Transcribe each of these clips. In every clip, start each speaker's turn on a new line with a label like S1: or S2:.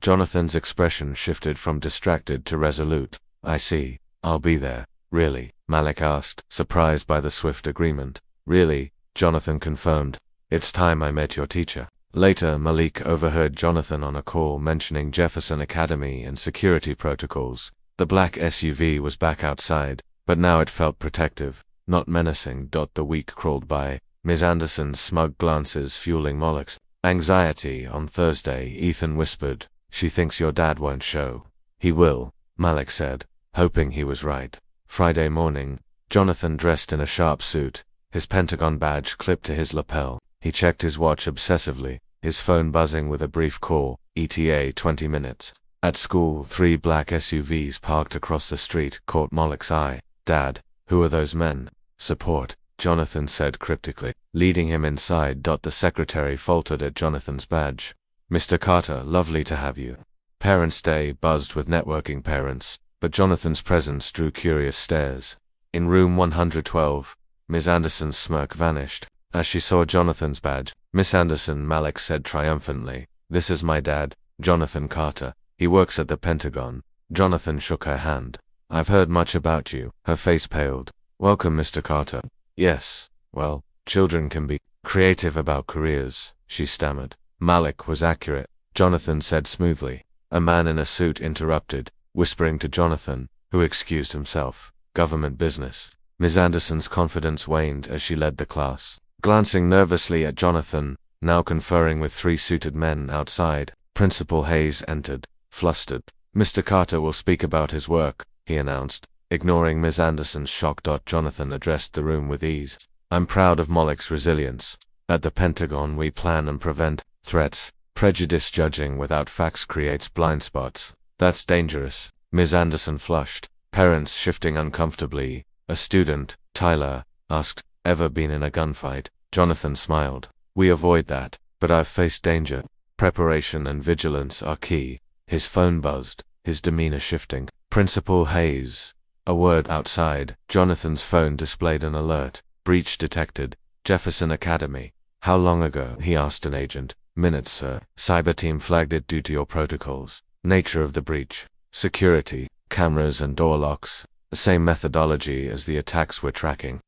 S1: Jonathan's expression shifted from distracted to resolute. I see. I'll be there. Really? Malik asked, surprised by the swift agreement. Really, Jonathan confirmed. It's time I met your teacher. Later, Malik overheard Jonathan on a call mentioning Jefferson Academy and security protocols. The black SUV was back outside, but now it felt protective, not menacing. The week crawled by, Ms. Anderson's smug glances fueling Malik's anxiety. On Thursday, Ethan whispered, "She thinks your dad won't show." "He will," Malik said, hoping he was right. Friday morning, Jonathan dressed in a sharp suit, his Pentagon badge clipped to his lapel. He checked his watch obsessively, his phone buzzing with a brief call, ETA 20 minutes. At school, 3 black SUVs parked across the street caught Malik's eye. "Dad, who are those men?" "Support," Jonathan said cryptically. Leading him inside, the secretary faltered at Jonathan's badge. "Mr. Carter, lovely to have you." Parents' Day buzzed with networking parents, but Jonathan's presence drew curious stares. In room 112, Miss Anderson's smirk vanished. As she saw Jonathan's badge, "Miss Anderson," Malik said triumphantly, "this is my dad, Jonathan Carter. He works at the Pentagon." Jonathan shook her hand. "I've heard much about you." Her face paled. "Welcome, Mr. Carter." "Yes, well, children can be creative about careers," she stammered. Malik was accurate, Jonathan said smoothly. A man in a suit interrupted, whispering to Jonathan, who excused himself. "Government business." Ms. Anderson's confidence waned as she led the class. Glancing nervously at Jonathan, now conferring with 3 suited men outside, Principal Hayes entered, flustered. "Mr. Carter will speak about his work," he announced. Ignoring Ms. Anderson's shock. Jonathan addressed the room with ease. "I'm proud of Malik's resilience. At the Pentagon we plan and prevent threats. Prejudice judging without facts creates blind spots. That's dangerous." Ms. Anderson flushed, parents shifting uncomfortably. A student, Tyler, asked, "Ever been in a gunfight?" Jonathan smiled. "We avoid that, but I've faced danger. Preparation and vigilance are key." His phone buzzed, his demeanor shifting. "Principal Hayes." A word outside, Jonathan's phone displayed an alert. "Breach detected. Jefferson Academy." "How long ago?" he asked an agent. "Minutes, sir. Cyber team flagged it due to your protocols." "Nature of the breach?" "Security, cameras and door locks. The same methodology as the attacks we're tracking."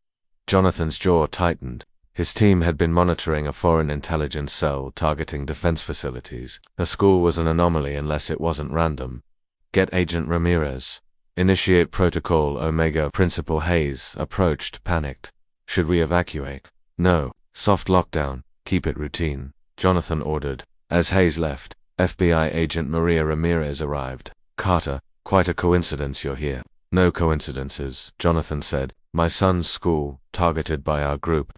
S1: Jonathan's jaw tightened. His team had been monitoring a foreign intelligence cell targeting defense facilities. The school was an anomaly unless it wasn't random. "Get Agent Ramirez. Initiate Protocol Omega." Principal Hayes approached, panicked. "Should we evacuate?" "No. Soft lockdown. Keep it routine," Jonathan ordered. As Hayes left, FBI agent Maria Ramirez arrived. "Carter, quite a coincidence you're here." "No coincidences," Jonathan said. "My son's school, targeted by our group.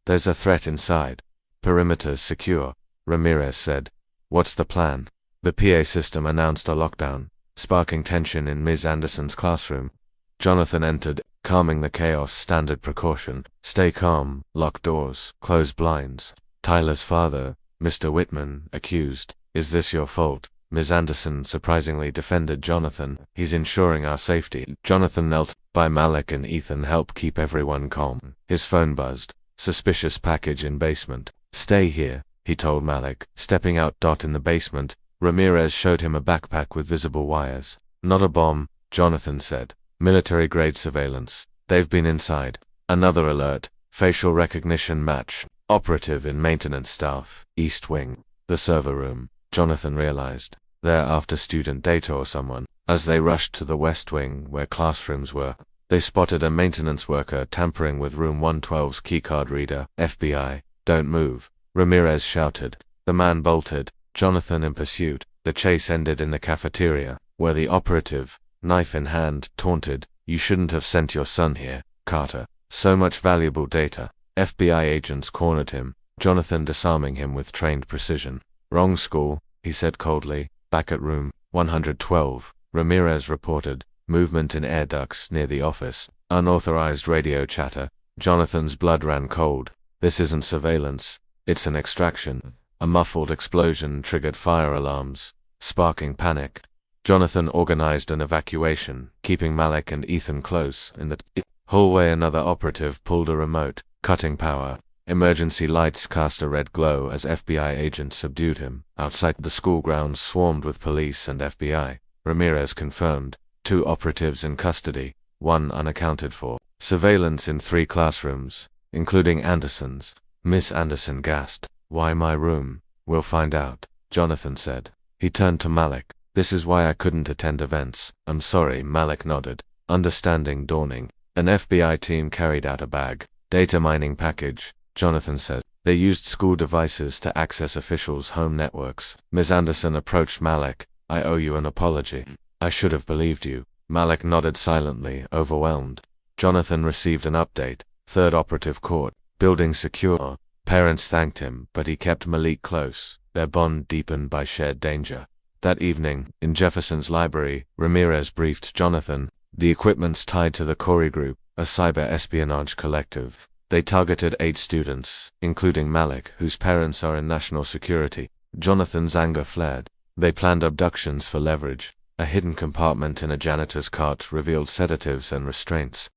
S1: There's a threat inside." "Perimeter's secure," Ramirez said. "What's the plan?" The PA system announced a lockdown, sparking tension in Ms. Anderson's classroom. Jonathan entered, calming the chaos. Standard precaution. Stay calm, lock doors, close blinds. Tyler's father, Mr. Whitman, accused. "Is this your fault?" Ms. Anderson surprisingly defended Jonathan. "He's ensuring our safety." Jonathan knelt by Malik and Ethan helped keep everyone calm. His phone buzzed. "Suspicious package in basement." "Stay here," he told Malik, stepping out. In the basement, Ramirez showed him a backpack with visible wires. "Not a bomb," Jonathan said. "Military-grade surveillance. They've been inside." Another alert. Facial recognition match. Operative in maintenance staff. East Wing. The server room, Jonathan realized. They're after student data or someone. As they rushed to the West Wing, where classrooms were, they spotted a maintenance worker tampering with room 112's keycard reader. "FBI, don't move," Ramirez shouted. The man bolted, Jonathan in pursuit. The chase ended in the cafeteria, where the operative, knife in hand, taunted, "You shouldn't have sent your son here, Carter. So much valuable data." FBI agents cornered him, Jonathan disarming him with trained precision. "Wrong school," he said coldly. Back at room 112, Ramirez reported, movement in air ducts near the office, unauthorized radio chatter. Jonathan's blood ran cold. This isn't surveillance, it's an extraction. A muffled explosion triggered fire alarms, sparking panic. Jonathan organized an evacuation, keeping Malik and Ethan close. In the hallway, another operative pulled a remote, cutting power. Emergency lights cast a red glow as FBI agents subdued him. Outside, the school grounds swarmed with police and FBI. Ramirez confirmed. 2 operatives in custody, 1 unaccounted for. Surveillance in 3 classrooms, including Anderson's. Miss Anderson gasped. Why my room? We'll find out, Jonathan said. He turned to Malik. This is why I couldn't attend events. I'm sorry, Malik nodded, understanding dawning. An FBI team carried out a bag. Data mining package, Jonathan said. They used school devices to access officials' home networks. Ms. Anderson approached Malik. I owe you an apology. I should have believed you. Malik nodded silently, overwhelmed. Jonathan received an update. 3rd operative caught. Building secure. Parents thanked him, but he kept Malik close, their bond deepened by shared danger. That evening, in Jefferson's library, Ramirez briefed Jonathan. The equipment's tied to the Corey Group, a cyber-espionage collective. They targeted 8 students, including Malik, whose parents are in national security. Jonathan's anger flared. They planned abductions for leverage. A hidden compartment in a janitor's cart revealed sedatives and restraints.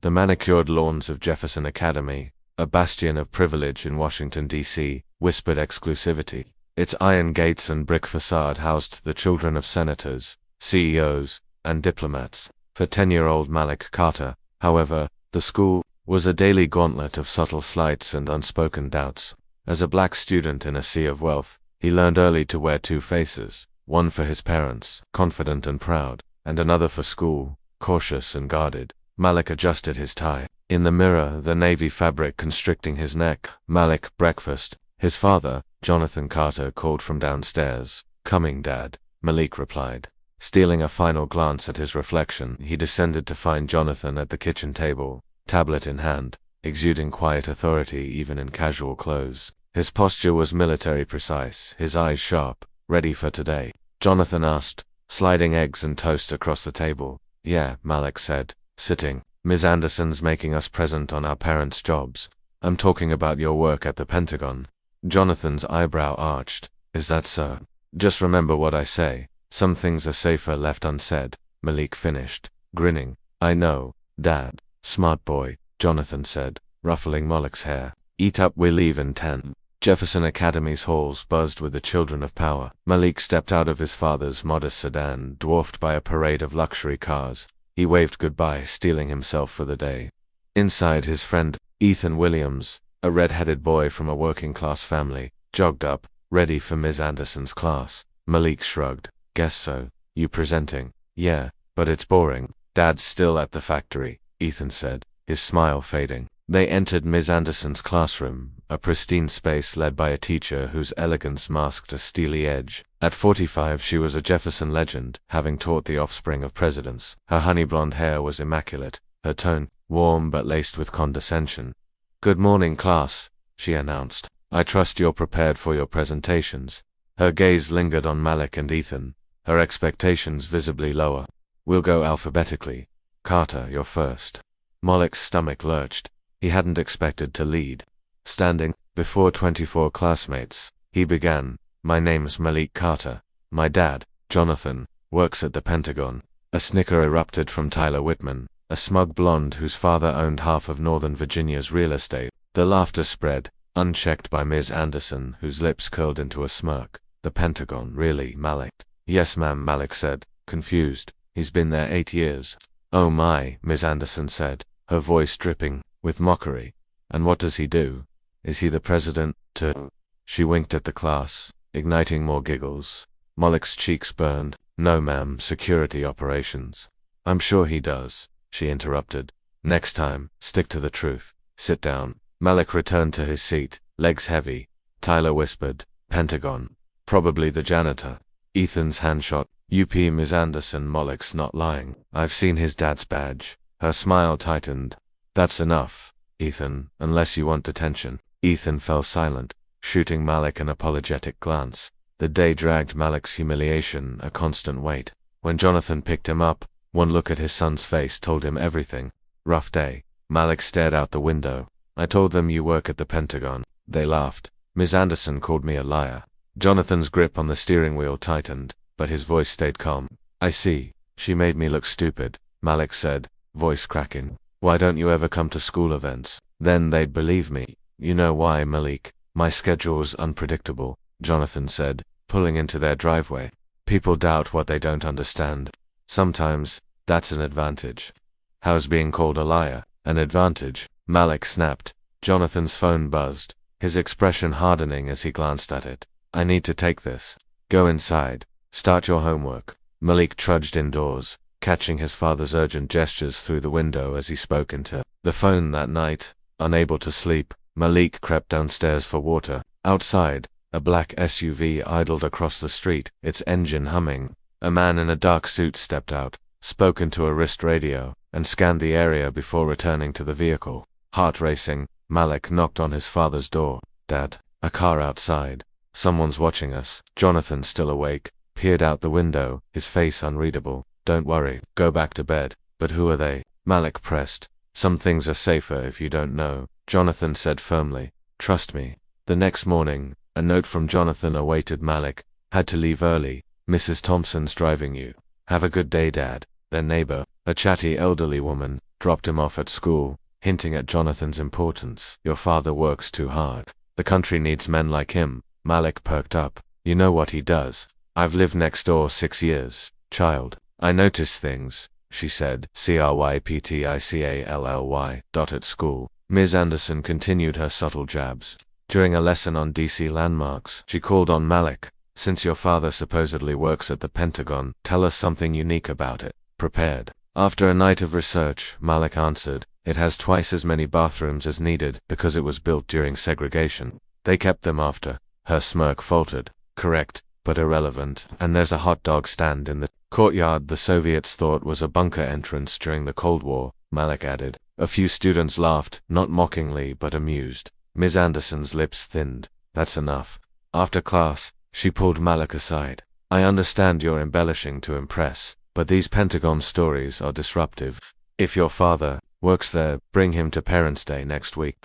S1: The manicured lawns of Jefferson Academy, a bastion of privilege in Washington, D.C., whispered exclusivity. Its iron gates and brick facade housed the children of senators, CEOs, and diplomats. For 10-year-old Malik Carter, however, the school was a daily gauntlet of subtle slights and unspoken doubts. As a black student in a sea of wealth, he learned early to wear 2 faces, one for his parents, confident and proud, and another for school, cautious and guarded. Malik adjusted his tie. In the mirror, the navy fabric constricting his neck. Malik, breakfast. His father, Jonathan Carter, called from downstairs. Coming, Dad, Malik replied. Stealing a final glance at his reflection, he descended to find Jonathan at the kitchen table, tablet in hand, exuding quiet authority even in casual clothes. His posture was military precise, his eyes sharp, ready for today. Jonathan asked, sliding eggs and toast across the table. Yeah, Malik said, sitting. Ms. Anderson's making us present on our parents' jobs. I'm talking about your work at the Pentagon. Jonathan's eyebrow arched. Is that so? Just remember what I say. Some things are safer left unsaid, Malik finished, grinning. I know, Dad. Smart boy, Jonathan said, ruffling Malik's hair. Eat up, we leave in 10. Jefferson Academy's halls buzzed with the children of power. Malik stepped out of his father's modest sedan, dwarfed by a parade of luxury cars. He waved goodbye, steeling himself for the day. Inside, his friend, Ethan Williams, a red-headed boy from a working-class family, jogged up, ready for Ms. Anderson's class. Malik shrugged. Guess so. You presenting? Yeah, but it's boring. Dad's still at the factory, Ethan said, his smile fading. They entered Ms. Anderson's classroom, a pristine space led by a teacher whose elegance masked a steely edge. At 45 she was a Jefferson legend, having taught the offspring of presidents. Her honey-blonde hair was immaculate, her tone warm but laced with condescension. Good morning, class, she announced. I trust you're prepared for your presentations. Her gaze lingered on Malik and Ethan, her expectations visibly lower. We'll go alphabetically. Carter, you're first. Malik's stomach lurched. He hadn't expected to lead. Standing before 24 classmates, he began, My name's Malik Carter. My dad, Jonathan, works at the Pentagon. A snicker erupted from Tyler Whitman, a smug blonde whose father owned half of Northern Virginia's real estate. The laughter spread, unchecked by Ms. Anderson, whose lips curled into a smirk. The Pentagon, really, Malik? Yes, ma'am, Malik said, confused. He's been there 8 years. Oh my, Ms. Anderson said, her voice dripping with mockery. And what does he do? Is he the president, too? She winked at the class, igniting more giggles. Malik's cheeks burned. No, ma'am, security operations. I'm sure he does, she interrupted. Next time, stick to the truth. Sit down. Malik returned to his seat, legs heavy. Tyler whispered, Pentagon. Probably the janitor. Ethan's hand shot. UP, Ms. Anderson. Malik's not lying. I've seen his dad's badge. Her smile tightened. That's enough, Ethan, unless you want detention. Ethan fell silent, shooting Malik an apologetic glance. The day dragged Malik's humiliation, a constant weight. When Jonathan picked him up, one look at his son's face told him everything. Rough day. Malik stared out the window. I told them you work at the Pentagon. They laughed. Ms. Anderson called me a liar. Jonathan's grip on the steering wheel tightened, but his voice stayed calm. I see. She made me look stupid, Malik said, voice cracking. Why don't you ever come to school events? Then they'd believe me. You know why, Malik? My schedule's unpredictable, Jonathan said, pulling into their driveway. People doubt what they don't understand. Sometimes, that's an advantage. How's being called a liar an advantage? Malik snapped. Jonathan's phone buzzed, his expression hardening as he glanced at it. I need to take this. Go inside. Start your homework. Malik trudged indoors, catching his father's urgent gestures through the window as he spoke into the phone that night. Unable to sleep, Malik crept downstairs for water. Outside, a black SUV idled across the street, its engine humming. A man in a dark suit stepped out, spoke into a wrist radio, and scanned the area before returning to the vehicle. Heart racing, Malik knocked on his father's door. Dad, a car outside. Someone's watching us. Jonathan, still awake, peered out the window, his face unreadable. Don't worry, go back to bed. But who are they? Malik pressed. Some things are safer if you don't know, Jonathan said firmly. Trust me. The next morning, a note from Jonathan awaited Malik. Had to leave early. Mrs. Thompson's driving you. Have a good day, Dad. Their neighbor, a chatty elderly woman, dropped him off at school, hinting at Jonathan's importance. Your father works too hard. The country needs men like him. Malik perked up. You know what he does. I've lived next door 6 years. Child. I notice things, she said, CRYPTICALLY. At school. Ms. Anderson continued her subtle jabs. During a lesson on DC landmarks, she called on Malik. Since your father supposedly works at the Pentagon, tell us something unique about it. Prepared. After a night of research, Malik answered, it has twice as many bathrooms as needed because it was built during segregation. They kept them after. Her smirk faltered. Correct, but irrelevant. And there's a hot dog stand in the courtyard the Soviets thought was a bunker entrance during the Cold War, Malik added. A few students laughed, not mockingly but amused. Ms. Anderson's lips thinned. That's enough. After class, she pulled Malik aside. I understand you're embellishing to impress, but these Pentagon stories are disruptive. If your father works there, bring him to Parents' Day next week.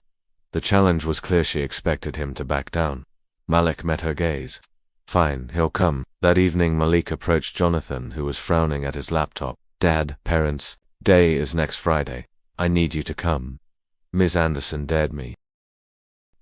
S1: The challenge was clear. She expected him to back down. Malik met her gaze. Fine, he'll come. That evening Malik approached Jonathan, who was frowning at his laptop. Dad, Parents' Day is next Friday. I need you to come. Ms. Anderson dared me.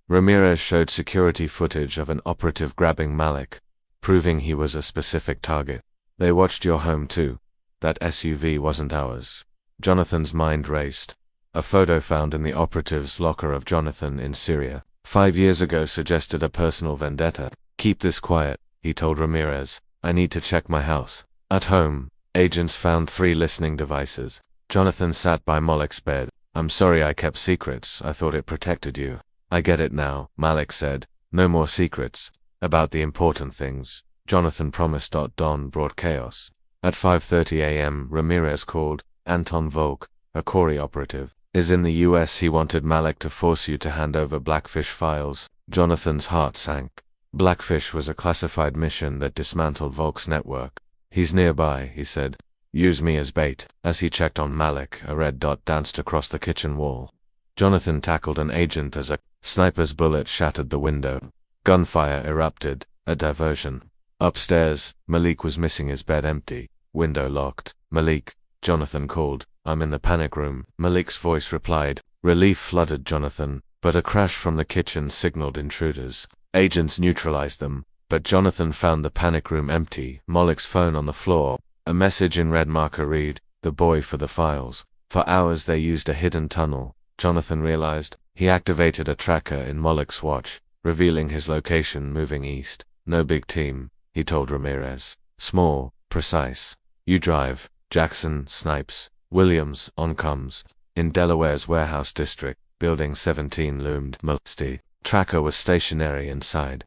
S1: Ramirez showed security footage of an operative grabbing Malik, proving he was a specific target. They watched your home too. That SUV wasn't ours. Jonathan's mind raced. A photo found in the operative's locker of Jonathan in Syria 5 years ago suggested a personal vendetta. Keep this quiet, he told Ramirez. I need to check my house. At home, agents found 3 listening devices. Jonathan sat by Malik's bed. I'm sorry I kept secrets. I thought it protected you. I get it now, Malik said. No more secrets. About the important things. Jonathan promised. Dawn brought chaos. At 5:30 a.m., Ramirez called. Anton Volk, a Corey operative, is in the US. He wanted Malik to force you to hand over Blackfish files. Jonathan's heart sank. Blackfish was a classified mission that dismantled Volk's network. He's nearby, he said. Use me as bait. As he checked on Malik, a red dot danced across the kitchen wall. Jonathan tackled an agent as a sniper's bullet shattered the window. Gunfire erupted, a diversion. Upstairs, Malik was missing, his bed empty, window locked. Malik, Jonathan called. I'm in the panic room. Malik's voice replied. Relief flooded Jonathan, but a crash from the kitchen signaled intruders. Agents neutralized them, but Jonathan found the panic room empty, Malik's phone on the floor. A message in red marker read, the boy for the files. For hours they used a hidden tunnel. Jonathan realized. He activated a tracker in Malik's watch, revealing his location moving east. No big team, he told Ramirez. Small, precise. You drive. Jackson, Snipes, Williams, on comms. In Delaware's warehouse district, building 17 loomed. Musty. Tracker was stationary inside.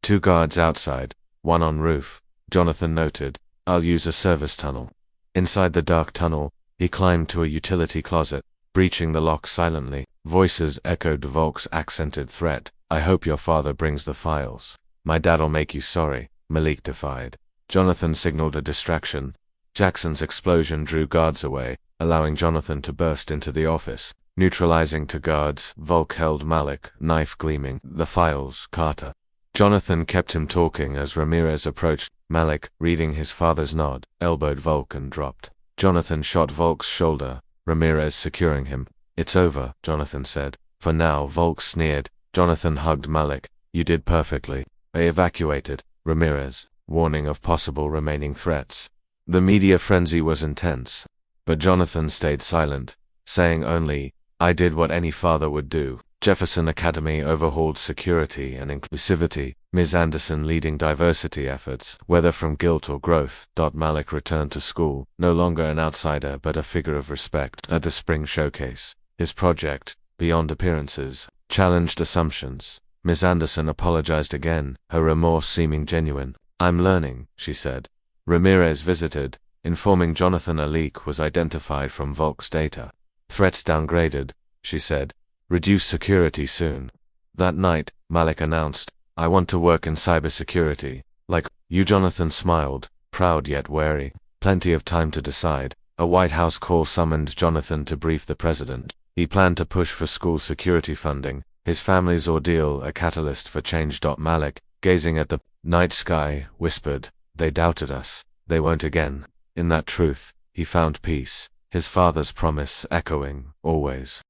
S1: 2 guards outside, 1 on roof. Jonathan noted. I'll use a service tunnel. Inside the dark tunnel, he climbed to a utility closet, breaching the lock silently. Voices echoed Volk's accented threat. I hope your father brings the files. My dad'll make you sorry, Malik defied. Jonathan signaled a distraction. Jackson's explosion drew guards away, allowing Jonathan to burst into the office. Neutralizing 2 guards, Volk held Malik, knife gleaming. The files, Carter. Jonathan kept him talking as Ramirez approached. Malik, reading his father's nod, elbowed Volk and dropped. Jonathan shot Volk's shoulder, Ramirez securing him. It's over, Jonathan said. For now, Volk sneered. Jonathan hugged Malik. You did perfectly. They evacuated. Ramirez, warning of possible remaining threats. The media frenzy was intense. But Jonathan stayed silent, saying only, I did what any father would do. Jefferson Academy overhauled security and inclusivity, Ms. Anderson leading diversity efforts, whether from guilt or growth. Malik returned to school, no longer an outsider but a figure of respect. At the spring showcase, his project, Beyond Appearances, challenged assumptions. Ms. Anderson apologized again, her remorse seeming genuine. I'm learning, she said. Ramirez visited, informing Jonathan a leak was identified from Volk's data. Threats downgraded, she said. Reduce security soon. That night, Malik announced, I want to work in cybersecurity. Like you. Jonathan smiled, proud yet wary. Plenty of time to decide. A White House call summoned Jonathan to brief the president. He planned to push for school security funding, his family's ordeal a catalyst for change. Malik, gazing at the night sky, whispered, they doubted us. They won't again. In that truth, he found peace, his father's promise echoing, always.